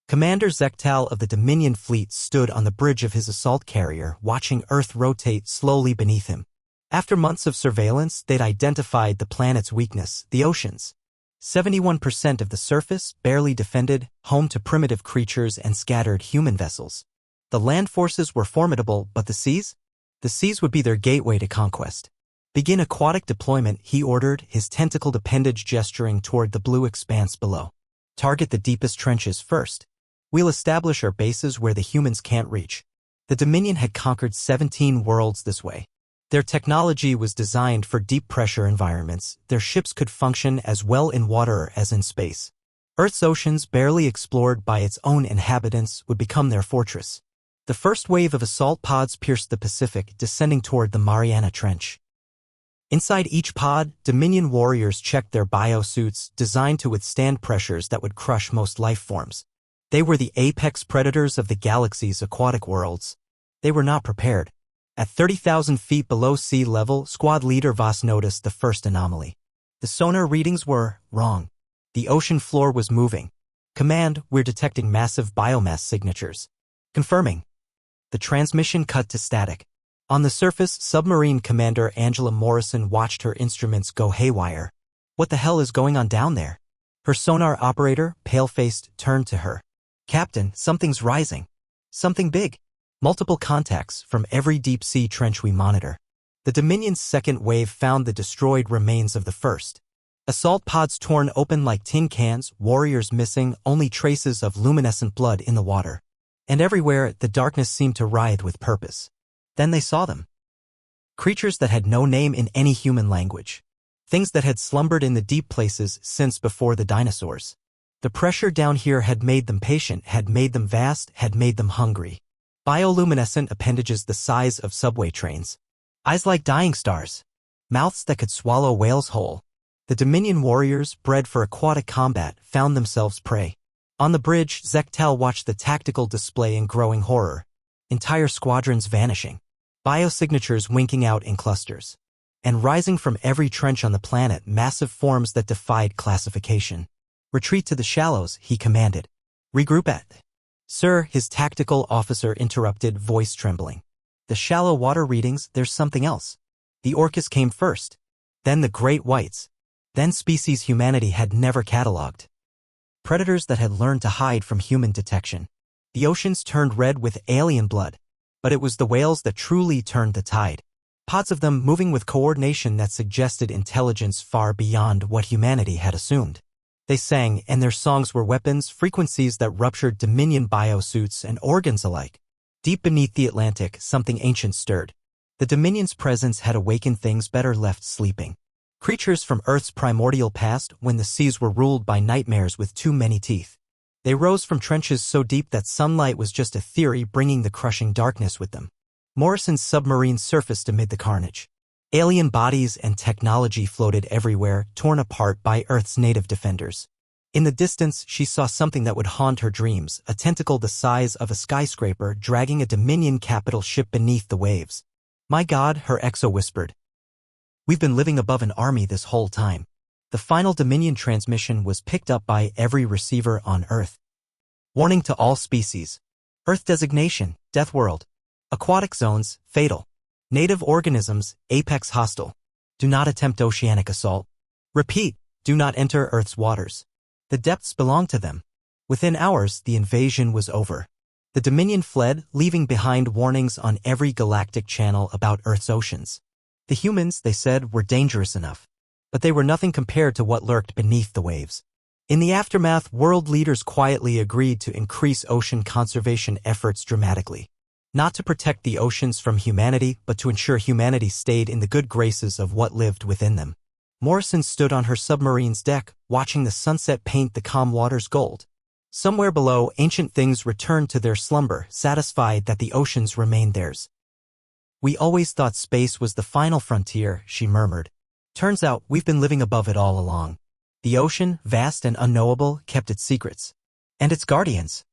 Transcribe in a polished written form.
Commander Zektal of the Dominion fleet stood on the bridge of his assault carrier, watching Earth rotate slowly beneath him. After months of surveillance, they'd identified the planet's weakness, the oceans. 71% of the surface, barely defended, home to primitive creatures and scattered human vessels. The land forces were formidable, but the seas? The seas would be their gateway to conquest. Begin aquatic deployment, he ordered, his tentacled appendage gesturing toward the blue expanse below. Target the deepest trenches first. We'll establish our bases where the humans can't reach. The Dominion had conquered 17 worlds this way. Their technology was designed for deep-pressure environments. Their ships could function as well in water as in space. Earth's oceans, barely explored by its own inhabitants, would become their fortress. The first wave of assault pods pierced the Pacific, descending toward the Mariana Trench. Inside each pod, Dominion warriors checked their biosuits, designed to withstand pressures that would crush most life forms. They were the apex predators of the galaxy's aquatic worlds. They were not prepared. At 30,000 feet below sea level, Squad Leader Voss noticed the first anomaly. The sonar readings were wrong. The ocean floor was moving. Command, we're detecting massive biomass signatures. Confirming. The transmission cut to static. On the surface, Submarine Commander Angela Morrison watched her instruments go haywire. What the hell is going on down there? Her sonar operator, pale-faced, turned to her. Captain, something's rising. Something big. Multiple contacts from every deep-sea trench we monitor. The Dominion's second wave found the destroyed remains of the first. Assault pods torn open like tin cans, warriors missing, only traces of luminescent blood in the water. And everywhere, the darkness seemed to writhe with purpose. Then they saw them. Creatures that had no name in any human language. Things that had slumbered in the deep places since before the dinosaurs. The pressure down here had made them patient, had made them vast, had made them hungry. Bioluminescent appendages the size of subway trains. Eyes like dying stars. Mouths that could swallow whales whole. The Dominion warriors, bred for aquatic combat, found themselves prey. On the bridge, Zektal watched the tactical display in growing horror. Entire squadrons vanishing. Biosignatures winking out in clusters. And rising from every trench on the planet, massive forms that defied classification. Retreat to the shallows, he commanded. Regroup at. Sir, his tactical officer interrupted, voice trembling. The shallow water readings, there's something else. The Orcs came first. Then the Great Whites. Then species humanity had never catalogued. Predators that had learned to hide from human detection. The oceans turned red with alien blood. But it was the whales that truly turned the tide. Pods of them moving with coordination that suggested intelligence far beyond what humanity had assumed. They sang, and their songs were weapons, frequencies that ruptured Dominion biosuits and organs alike. Deep beneath the Atlantic, something ancient stirred. The Dominion's presence had awakened things better left sleeping. Creatures from Earth's primordial past, when the seas were ruled by nightmares with too many teeth. They rose from trenches so deep that sunlight was just a theory, bringing the crushing darkness with them. Morrison's submarine surfaced amid the carnage. Alien bodies and technology floated everywhere, torn apart by Earth's native defenders. In the distance, she saw something that would haunt her dreams, a tentacle the size of a skyscraper dragging a Dominion capital ship beneath the waves. My God, her exo whispered. We've been living above an army this whole time. The final Dominion transmission was picked up by every receiver on Earth. Warning to all species. Earth designation, Death World. Aquatic zones, fatal. Native organisms, apex hostile. Do not attempt oceanic assault. Repeat, do not enter Earth's waters. The depths belong to them. Within hours, the invasion was over. The Dominion fled, leaving behind warnings on every galactic channel about Earth's oceans. The humans, they said, were dangerous enough. But they were nothing compared to what lurked beneath the waves. In the aftermath, world leaders quietly agreed to increase ocean conservation efforts dramatically. Not to protect the oceans from humanity, but to ensure humanity stayed in the good graces of what lived within them. Morrison stood on her submarine's deck, watching the sunset paint the calm waters gold. Somewhere below, ancient things returned to their slumber, satisfied that the oceans remained theirs. We always thought space was the final frontier, she murmured. Turns out, we've been living above it all along. The ocean, vast and unknowable, kept its secrets. And its guardians.